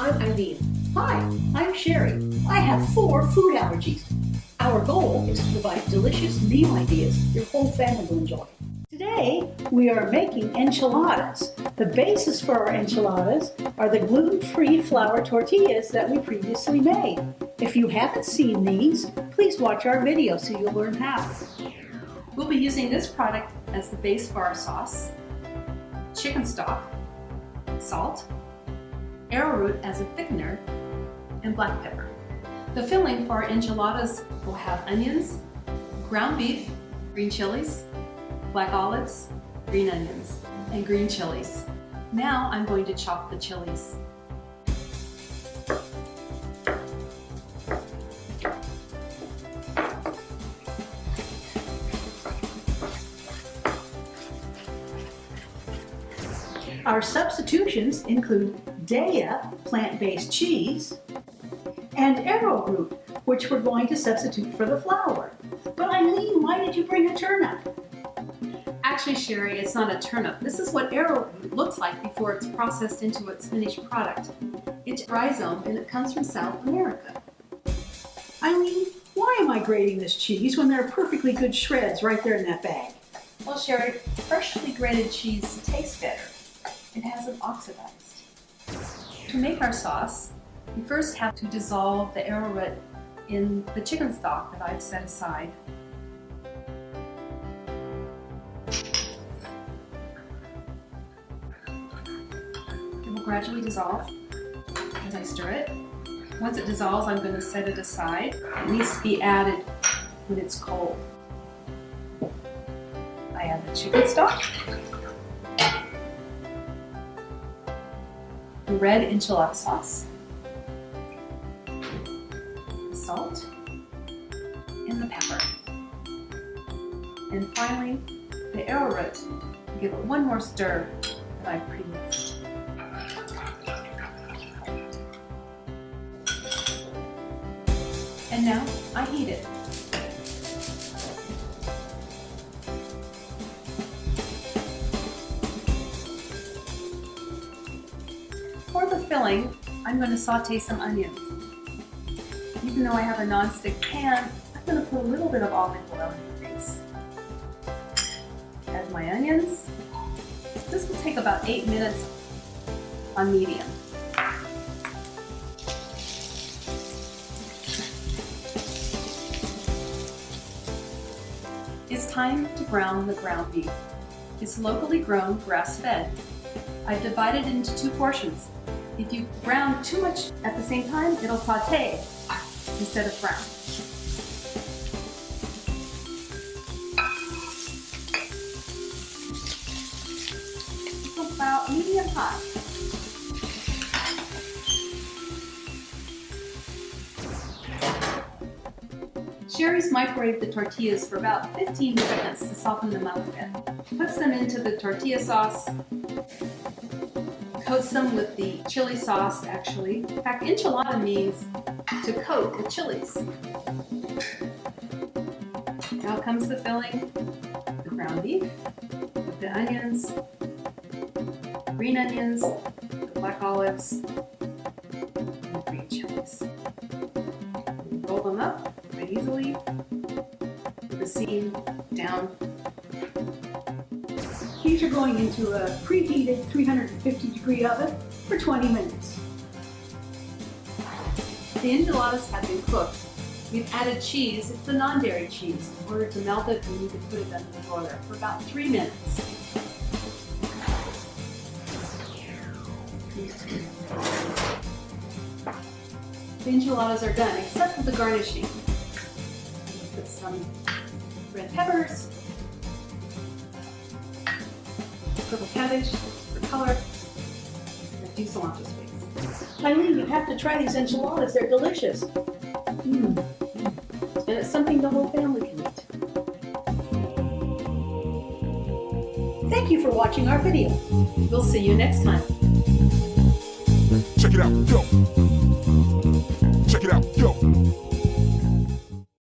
I'm Eileen. Hi, I'm Sherry. I have 4 food allergies. Our goal is to provide delicious meal ideas your whole family will enjoy. Today, we are making enchiladas. The basis for our enchiladas are the gluten-free flour tortillas that we previously made. If you haven't seen these, please watch our video so you'll learn how. We'll be using this product as the base for our sauce, chicken stock, salt, arrowroot as a thickener, and black pepper. The filling for our enchiladas will have onions, ground beef, green chilies, black olives, green onions, and green chilies. Now I'm going to chop the chilies. Our substitutions include Daya, plant-based cheese, and arrowroot, which we're going to substitute for the flour. But Eileen, why did you bring a turnip? Actually, Sherry, it's not a turnip. This is what arrowroot looks like before it's processed into its finished product. It's rhizome and it comes from South America. Eileen, why am I grating this cheese when there are perfectly good shreds right there in that bag? Well, Sherry, freshly grated cheese tastes better. It hasn't oxidized. To make our sauce, we first have to dissolve the arrowroot in the chicken stock that I've set aside. It will gradually dissolve as I stir it. Once it dissolves, I'm going to set it aside. It needs to be added when it's cold. I add the chicken stock, the red enchilada sauce, the salt, and the pepper. And finally, the arrowroot. Give it one more stir that I've pre-mixed. And now I heat it. For the filling, I'm going to saute some onions. Even though I have a non-stick pan, I'm going to put a little bit of olive oil in the base. Add my onions. This will take about 8 minutes on medium. It's time to brown the ground beef. It's locally grown, grass-fed. I've divided it into 2 portions. If you brown too much at the same time, it'll saute instead of brown. It's about medium hot. Sherry's microwaved the tortillas for about 15 seconds to soften them up a bit. Puts them into the tortilla sauce. Coats them with the chili sauce, actually. In fact, enchilada means to coat with chilies. Now comes the filling, the ground beef, with the onions, green onions, the black olives, and the green chilies. Roll them up very easily with the seam down. These are going into a preheated 350-degree oven for 20 minutes. The enchiladas have been cooked. We've added cheese. It's the non-dairy cheese. In order to melt it, we need to put it under the broiler for about 3 minutes. The enchiladas are done, except for the garnishing. Put some red peppers, purple cabbage for color, and a few cilantro sticks. Eileen, you have to try these enchiladas. They're delicious. And it's something the whole family can eat. Thank you for watching our video. We'll see you next time. Check it out, yo.